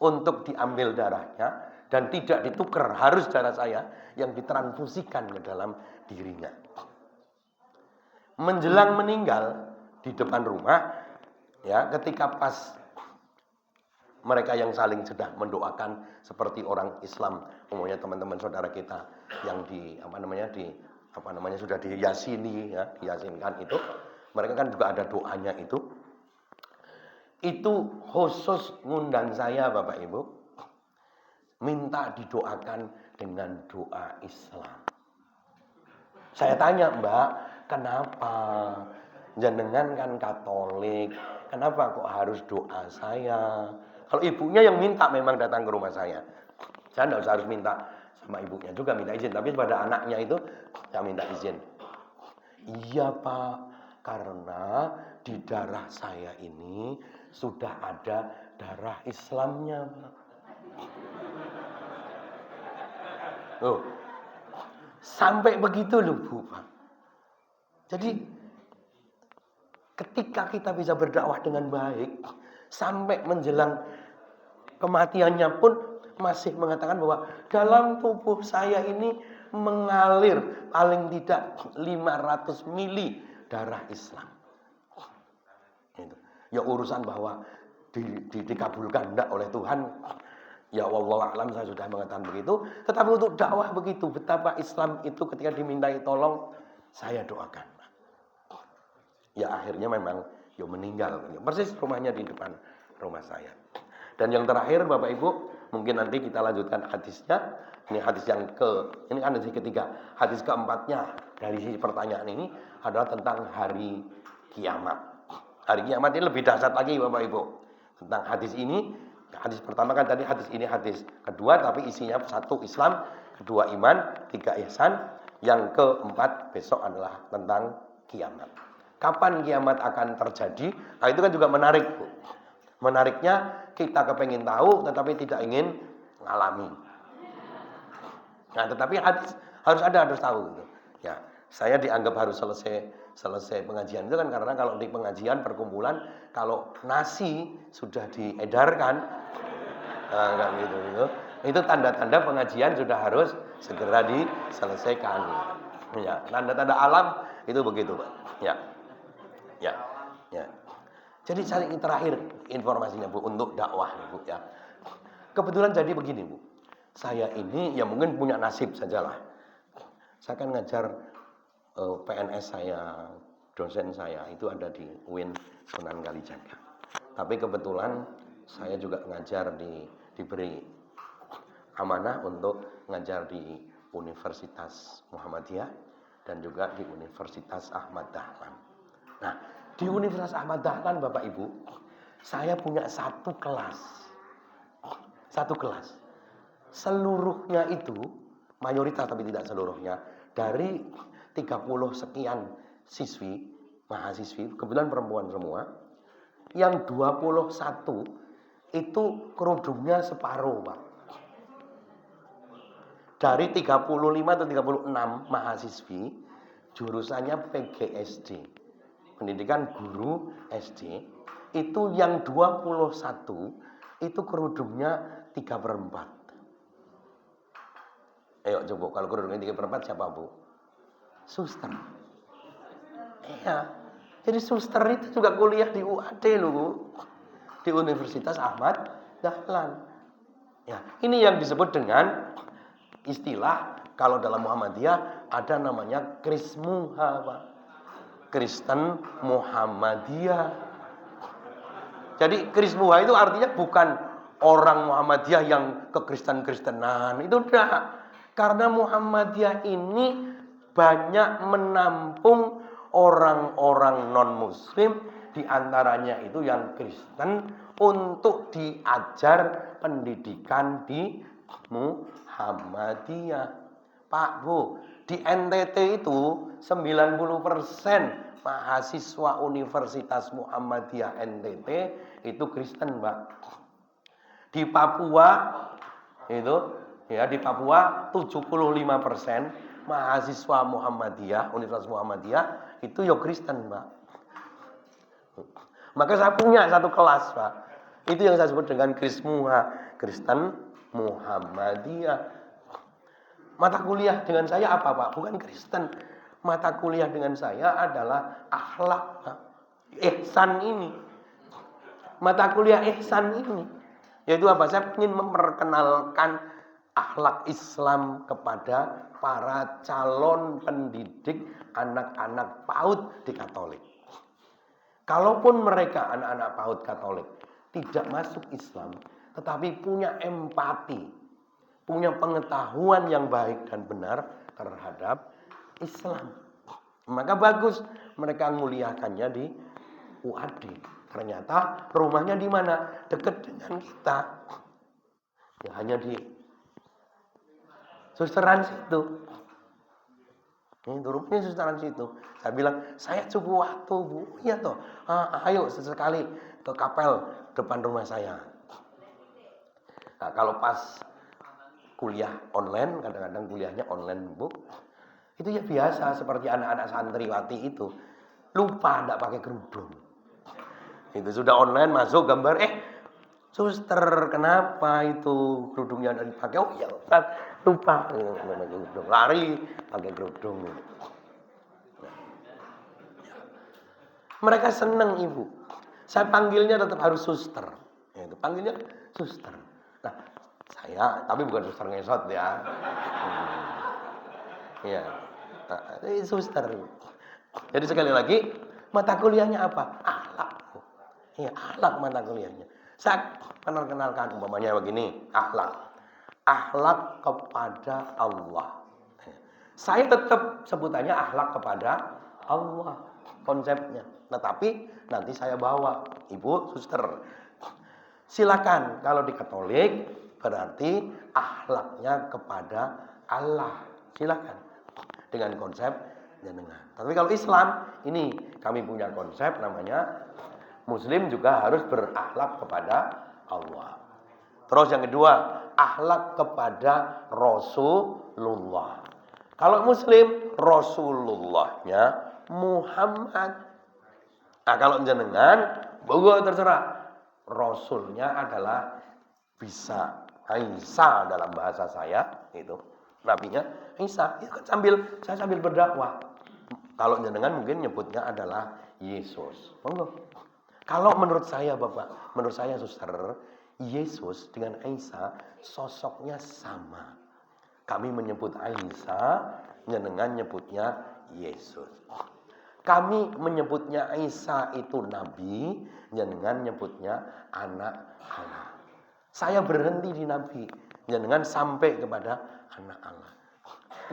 untuk diambil darahnya dan tidak ditukar, harus darah saya yang ditransfusikan ke dalam dirinya. menjelang meninggal di depan rumah, ya, ketika pas mereka yang saling sudah mendoakan seperti orang Islam, umumnya teman-teman saudara kita yang sudah diyasini, ya, diyasinkan itu, mereka kan juga ada doanya itu khusus ngundang saya Bapak Ibu, minta didoakan dengan doa Islam. Saya tanya, Mbak, kenapa? Jenengan kan Katolik, kenapa kok harus doa saya? Kalau ibunya yang minta memang datang ke rumah saya tidak usah harus minta sama ibunya juga minta izin, tapi pada anaknya itu saya minta izin. Iya Pak, karena di darah saya ini sudah ada darah Islamnya Pak. Oh, sampai begitu loh Bu Pak. Jadi ketika kita bisa berdakwah dengan baik, sampai menjelang kematiannya pun masih mengatakan bahwa dalam tubuh saya ini mengalir paling tidak 500 mili darah Islam. Ya urusan bahwa dikabulkan enggak oleh Tuhan, ya wallahu a'lam, saya sudah mengatakan begitu. Tetapi untuk dakwah begitu, betapa Islam itu ketika dimintai tolong, saya doakan. Ya akhirnya memang meninggal. Persis rumahnya di depan rumah saya. Dan yang terakhir Bapak Ibu, mungkin nanti kita lanjutkan hadisnya. Ini hadis ini kan hadis ketiga. Hadis keempatnya dari sisi pertanyaan ini adalah tentang hari kiamat. Hari kiamat ini lebih dahsyat lagi Bapak Ibu. Tentang hadis ini, hadis pertama kan tadi hadis ini hadis kedua, tapi isinya satu Islam, kedua iman, tiga ihsan. Yang keempat besok adalah tentang kiamat. Kapan kiamat akan terjadi? Nah itu kan juga menarik Bu. Menariknya kita kepengen tahu tetapi tidak ingin mengalami. Nah, tetapi harus tahu gitu. Ya, saya dianggap harus selesai pengajian itu kan karena kalau di pengajian perkumpulan kalau nasi sudah diedarkan kan gitu. Itu tanda-tanda pengajian sudah harus segera diselesaikan. Ya, tanda-tanda alam itu begitu, Pak. Ya. Jadi saya ingin terakhir informasinya Bu untuk dakwah Bu ya. Kebetulan jadi begini Bu. Saya ini ya mungkin punya nasib sajalah. Saya kan ngajar PNS saya, dosen saya itu ada di UIN Sunan Kalijaga. Tapi kebetulan saya juga ngajar diberi amanah untuk ngajar di Universitas Muhammadiyah dan juga di Universitas Ahmad Dahlan. Nah, di Universitas Ahmad Dahlan Bapak Ibu, saya punya satu kelas. Seluruhnya itu, mayoritas tapi tidak seluruhnya, dari 30 sekian siswi, mahasiswi, kebetulan perempuan semua, yang 21 itu kerudungnya separuh Pak. Dari 35 atau 36 mahasiswi, jurusannya PGSD. Pendidikan Guru SD, itu yang 21 itu kerudungnya 3/4. Ayo coba kalau kerudungnya 3/4 siapa Bu? Suster. Iya. Jadi suster itu juga kuliah di UAD loh Bu. Di Universitas Ahmad Dahlan. Ya, ini yang disebut dengan istilah kalau dalam Muhammadiyah ada namanya Krismuha Pak. Kristen Muhammadiyah. Jadi Krismuha itu artinya bukan orang Muhammadiyah yang kekristen-kristenan. Itu enggak. Karena Muhammadiyah ini banyak menampung orang-orang non-muslim, diantaranya itu yang Kristen, untuk diajar pendidikan di Muhammadiyah. Pak Bu, di NTT itu 90% mahasiswa Universitas Muhammadiyah NTT itu Kristen, Mbak. Di Papua itu ya, di Papua 75% mahasiswa Muhammadiyah, Universitas Muhammadiyah itu ya Kristen, Mbak. Maka saya punya satu kelas, Pak. Itu yang saya sebut dengan Krismuha, Kristen Muhammadiyah. Mata kuliah dengan saya apa Pak? Bukan Kristen. mata kuliah dengan saya adalah akhlak ihsan ini. Mata kuliah ihsan ini. Yaitu apa? Saya ingin memperkenalkan akhlak Islam kepada para calon pendidik anak-anak PAUD di Katolik. Kalaupun mereka anak-anak PAUD Katolik tidak masuk Islam, tetapi punya empati, punya pengetahuan yang baik dan benar terhadap Islam, maka bagus mereka nguliahkannya di UAD. Ternyata rumahnya di mana? Dekat dengan kita. Ya, hanya di susteran situ. Ini rumahnya susteran situ. Saya bilang, saya cukup waktu, Bu. Iya toh. Ayo sesekali ke kapel depan rumah saya. Nah, kalau pas kuliah online, kadang-kadang kuliahnya online, Bu. Itu ya biasa, seperti anak-anak santriwati itu. Lupa tidak pakai kerudung. Itu sudah online, masuk gambar, suster, kenapa itu kerudungnya tidak dipakai? Oh ya, lupa. Lari pakai kerudung. Mereka senang, Ibu. Saya panggilnya tetap harus suster. Itu panggilnya suster. Nah, saya, tapi bukan suster ngesot ya. Ya, suster. Jadi sekali lagi, mata kuliahnya apa? Akhlak. Ya, akhlak mata kuliahnya. Saya kenalkan umpamanya begini, akhlak. Akhlak kepada Allah. Saya tetap sebutannya akhlak kepada Allah konsepnya. Tetapi nanti saya bawa, Ibu suster. Silakan kalau di Katolik berarti akhlaknya kepada Allah. Silakan dengan konsep jenengan. Tapi kalau Islam ini kami punya konsep namanya Muslim juga harus berakhlak kepada Allah. Terus yang kedua, akhlak kepada Rasulullah. Kalau Muslim, Rasulullahnya Muhammad. Nah, kalau jenengan, terserah. Rasulnya adalah bisa Isa dalam bahasa saya, itu nabinya Isa. Itu kan saya sambil berdakwah. Kalau jenengan mungkin nyebutnya adalah Yesus. Monggo. Kalau menurut saya Bapak, menurut saya suster, Yesus dengan Isa sosoknya sama. Kami menyebut Isa, jenengan nyebutnya Yesus. Kami menyebutnya Isa itu nabi, jenengan nyebutnya anak Allah. Saya berhenti di nabi, jenengan sampai kepada anak Allah.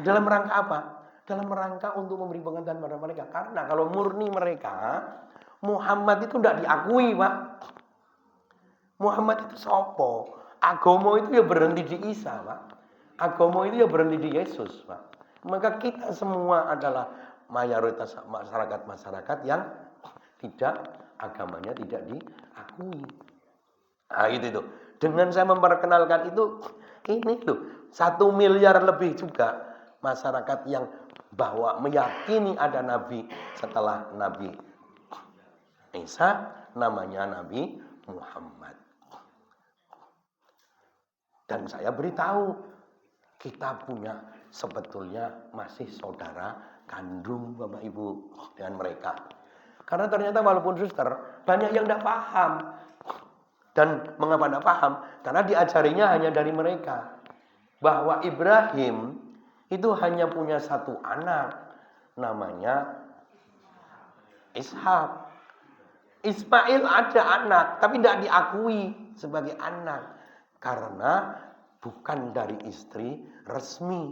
Dalam rangka apa? Dalam rangka untuk memberi pengetahuan pada mereka. Karena kalau murni mereka, Muhammad itu tidak diakui, Pak. Muhammad itu sopo. Agomo itu ya berhenti di Isa, Pak. Agomo itu ya berhenti di Yesus, Pak. Maka kita semua adalah mayoritas masyarakat yang agamanya tidak diakui. Nah, itu. Dengan saya memperkenalkan itu, ini loh, 1 miliar lebih juga masyarakat yang bahwa meyakini ada nabi setelah Nabi Isa, namanya Nabi Muhammad. Dan saya beritahu, kita punya sebetulnya masih saudara kandung Bapak Ibu dengan mereka. Karena ternyata walaupun suster, banyak yang tidak paham. Dan mengapa tidak paham? Karena diajarinya hanya dari mereka. Bahwa Ibrahim itu hanya punya 1 anak, namanya Ishak. Ismail ada anak, tapi tidak diakui sebagai anak. Karena bukan dari istri resmi.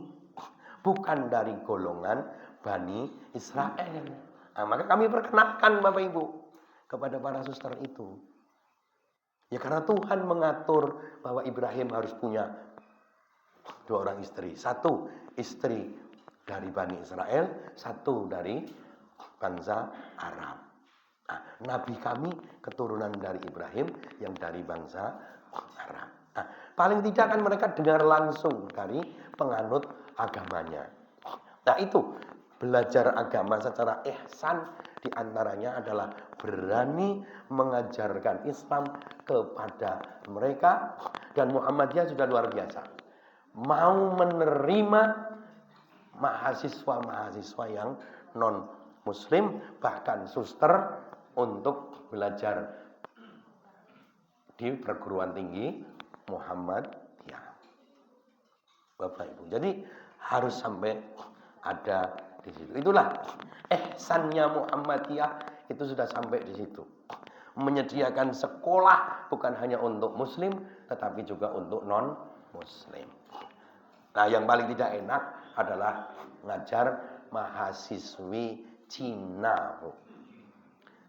Bukan dari golongan Bani Israel. Nah, maka kami perkenalkan Bapak Ibu kepada para suster itu. Ya karena Tuhan mengatur bahwa Ibrahim harus punya 2 orang istri. 1 istri dari Bani Israel, 1 dari bangsa Arab. Nah, Nabi kami keturunan dari Ibrahim yang dari bangsa Arab. Nah, paling tidak kan mereka dengar langsung dari penganut agamanya. Nah itu, belajar agama secara ihsan diantaranya adalah berani mengajarkan Islam kepada mereka. Dan Muhammadiyah sudah luar biasa. Mau menerima mahasiswa-mahasiswa yang non muslim, bahkan suster untuk belajar di perguruan tinggi Muhammadiyah. Bapak Ibu. Jadi harus sampai ada di situ. Itulah ihsannya Muhammadiyah, itu sudah sampai di situ. Menyediakan sekolah bukan hanya untuk muslim tetapi juga untuk non muslim. Nah, yang paling tidak enak adalah ngajar mahasiswi Cina, Bu.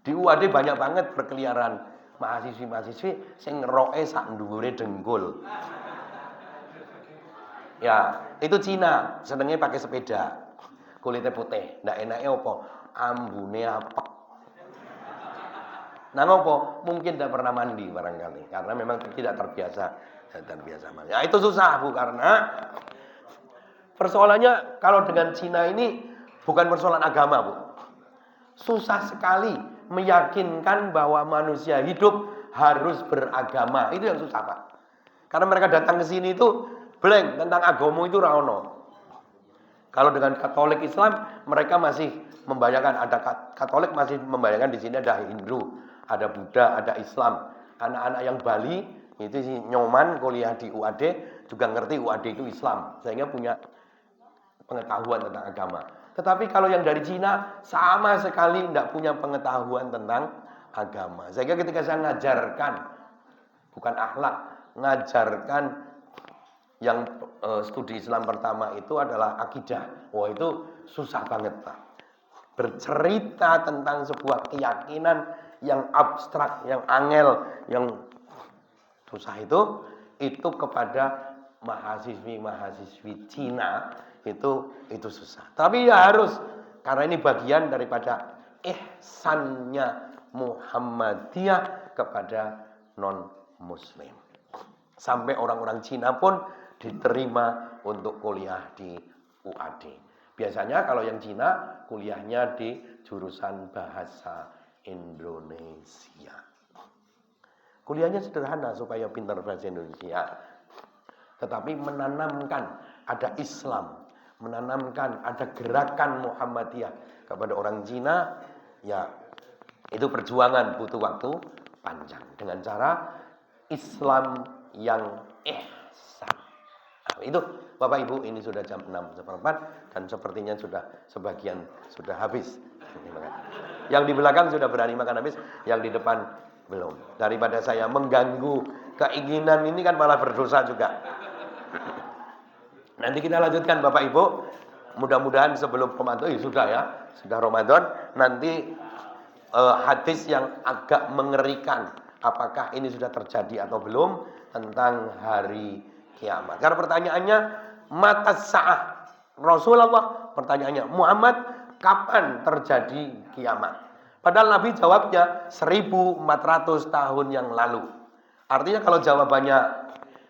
Di UAD banyak banget berkeliaran mahasiswi-mahasiswi sing ngeroke sak dhuwure dengkul. Ya, itu Cina, senengnya pakai sepeda. Kulitnya putih, ndak enaknya apa? Ambune apek. Nah, ngopo? Mungkin tidak pernah mandi barangkali karena memang tidak terbiasa mandi. Ya, itu susah, Bu, karena persoalannya kalau dengan Cina ini bukan persoalan agama, Bu. Susah sekali meyakinkan bahwa manusia hidup harus beragama. Itu yang susah, Pak. Karena mereka datang ke sini itu blank tentang agama itu ra ono. Kalau dengan Katolik Islam, mereka masih membayangkan ada Katolik masih membayangkan di sini ada Hindu, ada Buddha, ada Islam. Anak-anak yang Bali itu si Nyoman kuliah di UAD juga ngerti UAD itu Islam, sehingga punya pengetahuan tentang agama. Tetapi kalau yang dari Cina sama sekali tidak punya pengetahuan tentang agama. Sehingga ketika saya ngajarkan, bukan akhlak, ngajarkan yang studi Islam pertama itu adalah akidah. Wah, itu susah banget, Pak. Bercerita tentang sebuah keyakinan yang abstrak, yang angel, yang susah itu kepada mahasiswi-mahasiswi Cina itu susah. Tapi ya harus, karena ini bagian daripada ihsannya Muhammadiyah kepada non muslim. Sampai orang-orang Cina pun diterima untuk kuliah di UAD. Biasanya kalau yang Cina kuliahnya di jurusan bahasa Indonesia. Kuliahnya sederhana supaya pintar bahasa Indonesia. Tetapi menanamkan ada Islam, menanamkan ada gerakan Muhammadiyah kepada orang Cina, ya itu perjuangan butuh waktu panjang dengan cara Islam yang ihsan. Nah, itu Bapak Ibu, ini sudah jam 6:15 dan sepertinya sudah sebagian sudah habis. Yang di belakang sudah berani makan habis, yang di depan belum. Daripada saya mengganggu keinginan ini kan malah berdosa juga. Nanti kita lanjutkan Bapak Ibu. Mudah-mudahan sebelum Ramadan, sudah Ramadan, nanti hadis yang agak mengerikan. Apakah ini sudah terjadi atau belum tentang hari kiamat. Karena pertanyaannya mata sa'ah. Rasulullah pertanyaannya, Muhammad, kapan terjadi kiamat? Padahal Nabi jawabnya 1400 tahun yang lalu. Artinya kalau jawabannya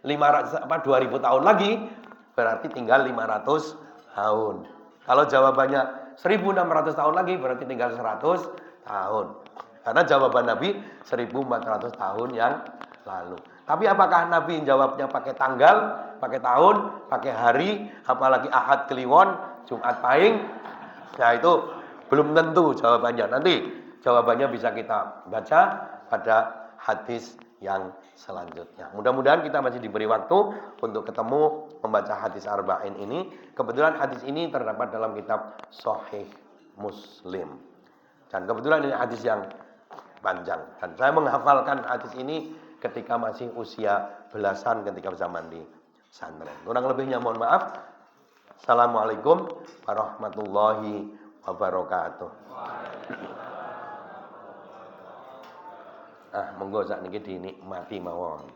2000 tahun lagi, berarti tinggal 500 tahun. Kalau jawabannya 1600 tahun lagi, berarti tinggal 100 tahun. Karena jawaban Nabi 1400 tahun yang lalu. Tapi apakah Nabi jawabnya pakai tanggal, pakai tahun, pakai hari, apalagi Ahad Kliwon, Jumat Pahing? Nah, itu belum tentu jawabannya. Nanti jawabannya bisa kita baca pada hadis yang selanjutnya. Mudah-mudahan kita masih diberi waktu untuk ketemu membaca hadis arba'in ini. Kebetulan hadis ini terdapat dalam kitab Sahih Muslim. Dan kebetulan ini hadis yang panjang. Dan saya menghafalkan hadis ini ketika masih usia belasan ketika zaman di pesantren. Kurang lebihnya mohon maaf. Assalamualaikum warahmatullahi wabarakatuh. Monggo sak niki dinikmati mawon.